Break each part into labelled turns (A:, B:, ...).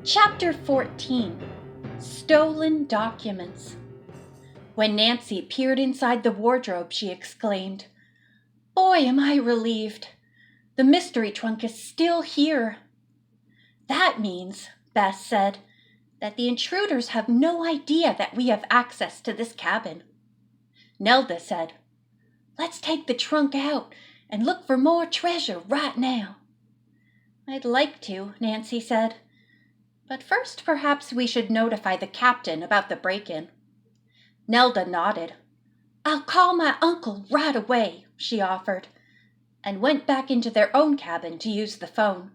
A: Chapter 14. Stolen Documents. When Nancy peered inside the wardrobe, she exclaimed, "Boy, am I relieved! The mystery trunk is still here." "That means," Bess said, "that the intruders have no idea that we have access to this cabin." Nelda said, "Let's take the trunk out and look for more treasure right now." "I'd like to," Nancy said. "But first, perhaps we should notify the captain about the break-in." Nelda nodded. "I'll call my uncle right away," she offered, and went back into their own cabin to use the phone.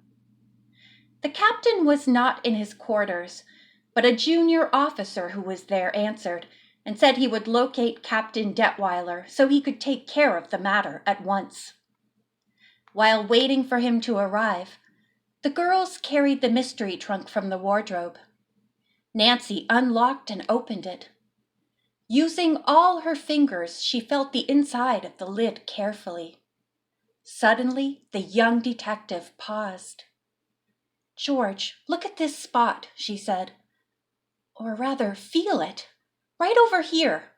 A: The captain was not in his quarters, but a junior officer who was there answered and said he would locate Captain Detweiler so he could take care of the matter at once. While waiting for him to arrive, the girls carried the mystery trunk from the wardrobe. Nancy unlocked and opened it. Using all her fingers, she felt the inside of the lid carefully. Suddenly, the young detective paused. "George, look at this spot," she said. "Or rather, feel it. Right over here."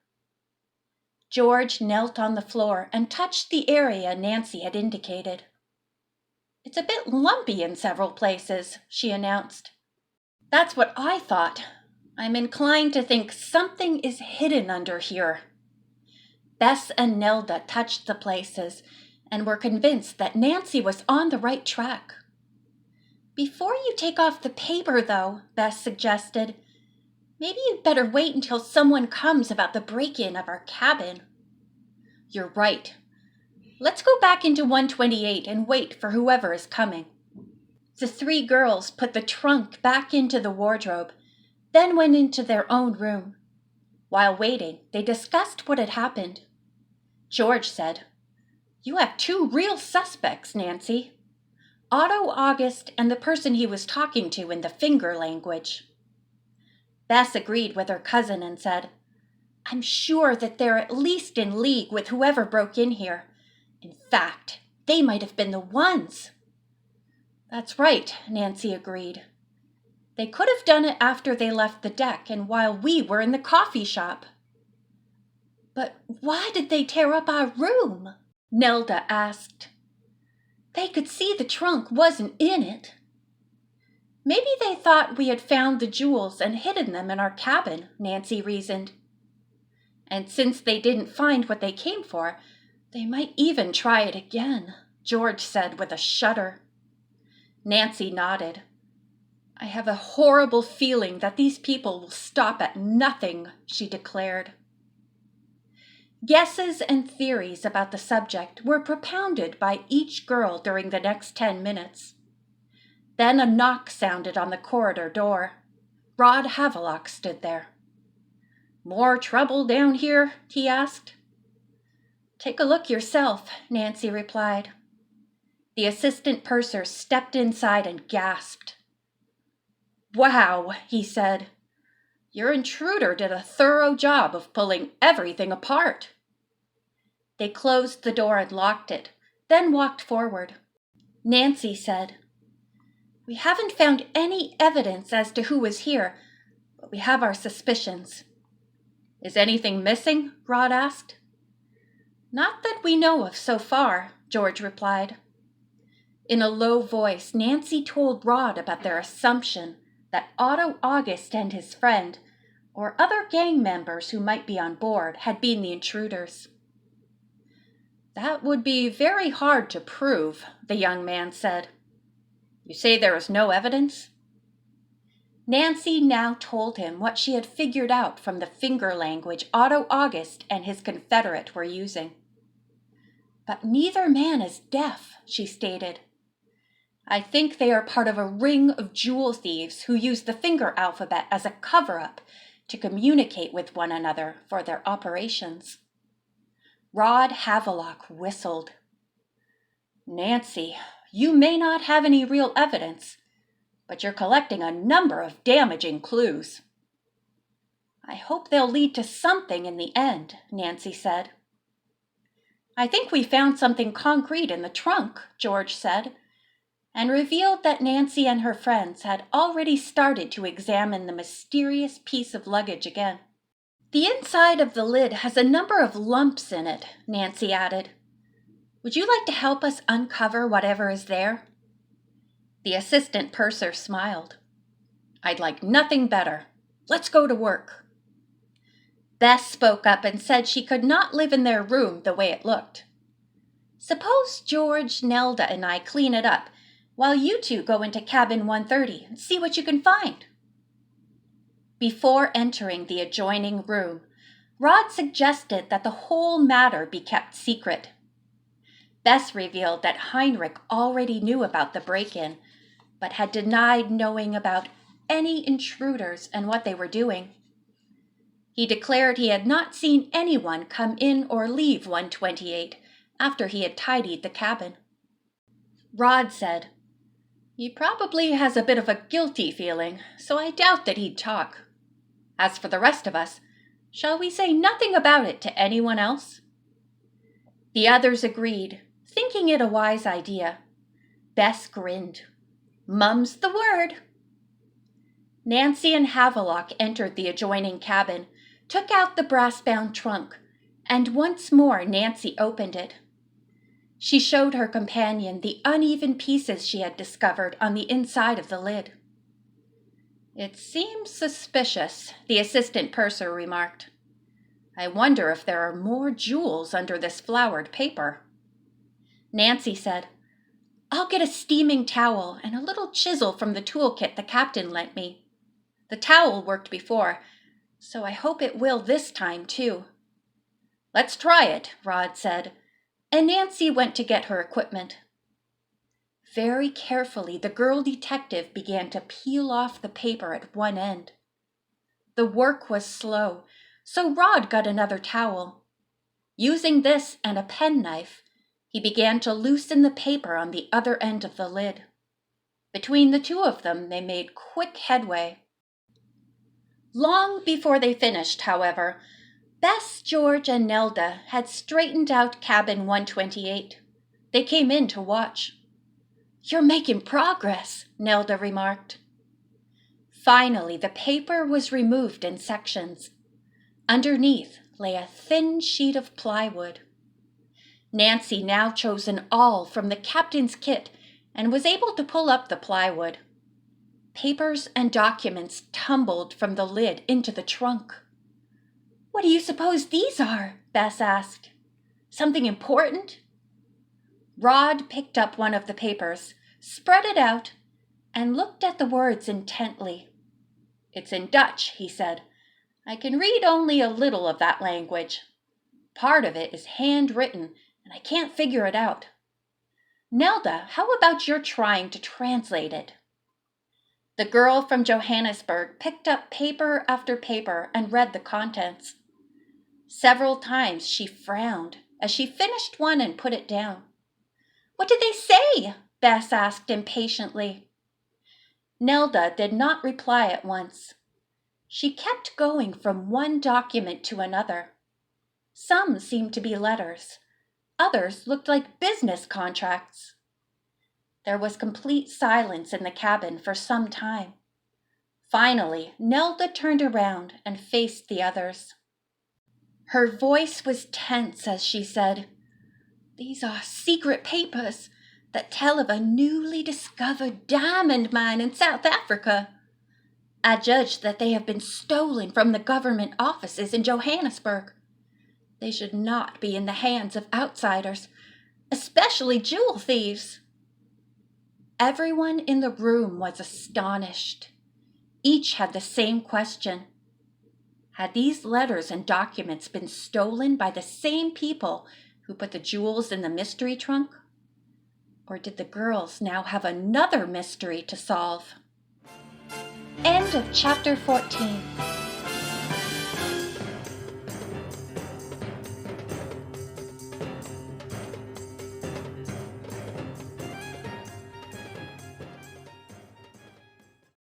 A: George knelt on the floor and touched the area Nancy had indicated. "It's a bit lumpy in several places," she announced. "That's what I thought. I'm inclined to think something is hidden under here." Bess and Nelda touched the places and were convinced that Nancy was on the right track. "Before you take off the paper, though," Bess suggested, "maybe you'd better wait until someone comes about the break-in of our cabin." "You're right. Let's go back into 128 and wait for whoever is coming." The three girls put the trunk back into the wardrobe, then went into their own room. While waiting, they discussed what had happened. George said, "You have two real suspects, Nancy. Otto August and the person he was talking to in the finger language." Bess agreed with her cousin and said, "I'm sure that they're at least in league with whoever broke in here. In fact, they might have been the ones." "That's right," Nancy agreed. "They could have done it after they left the deck and while we were in the coffee shop." "But why did they tear up our room?" Nelda asked. "They could see the trunk wasn't in it." "Maybe they thought we had found the jewels and hidden them in our cabin," Nancy reasoned. "And since they didn't find what they came for, they might even try it again," George said with a shudder. Nancy nodded. "I have a horrible feeling that these people will stop at nothing," she declared. Guesses and theories about the subject were propounded by each girl during the next 10 minutes. Then a knock sounded on the corridor door. Rod Havelock stood there. "More trouble down here?" he asked. "Take a look yourself," Nancy replied. The assistant purser stepped inside and gasped. "Wow," he said. "Your intruder did a thorough job of pulling everything apart." They closed the door and locked it, then walked forward. Nancy said, "We haven't found any evidence as to who was here, but we have our suspicions." "Is anything missing?" Rod asked. "Not that we know of so far," George replied. In a low voice, Nancy told Rod about their assumption that Otto August and his friend, or other gang members who might be on board, had been the intruders. "That would be very hard to prove," the young man said. "You say there is no evidence?" Nancy now told him what she had figured out from the finger language Otto August and his confederate were using. "But neither man is deaf," she stated. "I think they are part of a ring of jewel thieves who use the finger alphabet as a cover-up to communicate with one another for their operations." Rod Havelock whistled. "Nancy, you may not have any real evidence, but you're collecting a number of damaging clues." "I hope they'll lead to something in the end," Nancy said. "I think we found something concrete in the trunk," George said. and revealed that Nancy and her friends had already started to examine the mysterious piece of luggage again. "The inside of the lid has a number of lumps in it," Nancy added. "Would you like to help us uncover whatever is there?" The assistant purser smiled. "I'd like nothing better. Let's go to work." Bess spoke up and said she could not live in their room the way it looked. "Suppose George, Nelda, and I clean it up, while you two go into cabin 130 and see what you can find." Before entering the adjoining room, Rod suggested that the whole matter be kept secret. Bess revealed that Heinrich already knew about the break-in, but had denied knowing about any intruders and what they were doing. He declared he had not seen anyone come in or leave 128 after he had tidied the cabin. Rod said, "He probably has a bit of a guilty feeling, so I doubt that he'd talk. As for the rest of us, shall we say nothing about it to anyone else?" The others agreed, thinking it a wise idea. Bess grinned. "Mum's the word." Nancy and Havelock entered the adjoining cabin, took out the brass-bound trunk, and once more Nancy opened it. She showed her companion the uneven pieces she had discovered on the inside of the lid. "It seems suspicious," the assistant purser remarked. "I wonder if there are more jewels under this flowered paper." Nancy said, "I'll get a steaming towel and a little chisel from the toolkit the captain lent me. The towel worked before, so I hope it will this time too." "Let's try it," Rod said, and Nancy went to get her equipment. Very carefully, the girl detective began to peel off the paper at one end. The work was slow, so Rod got another towel. Using this and a penknife, he began to loosen the paper on the other end of the lid. Between the two of them, they made quick headway. Long before they finished, however, Bess, George, and Nelda had straightened out cabin 128. They came in to watch. "You're making progress," Nelda remarked. Finally, the paper was removed in sections. Underneath lay a thin sheet of plywood. Nancy now chose an awl from the captain's kit and was able to pull up the plywood. Papers and documents tumbled from the lid into the trunk. "What do you suppose these are?" Bess asked. "Something important?" Rod picked up one of the papers, spread it out, and looked at the words intently. "It's in Dutch," he said. "I can read only a little of that language. Part of it is handwritten, and I can't figure it out. Nelda, how about your trying to translate it?" The girl from Johannesburg picked up paper after paper and read the contents. Several times she frowned as she finished one and put it down. "What did they say?" Bess asked impatiently. Nelda did not reply at once. She kept going from one document to another. Some seemed to be letters. Others looked like business contracts. There was complete silence in the cabin for some time. Finally, Nelda turned around and faced the others. Her voice was tense as she said, "These are secret papers that tell of a newly discovered diamond mine in South Africa. I judge that they have been stolen from the government offices in Johannesburg. They should not be in the hands of outsiders, especially jewel thieves." Everyone in the room was astonished. Each had the same question. Had these letters and documents been stolen by the same people who put the jewels in the mystery trunk? Or did the girls now have another mystery to solve? End of chapter 14.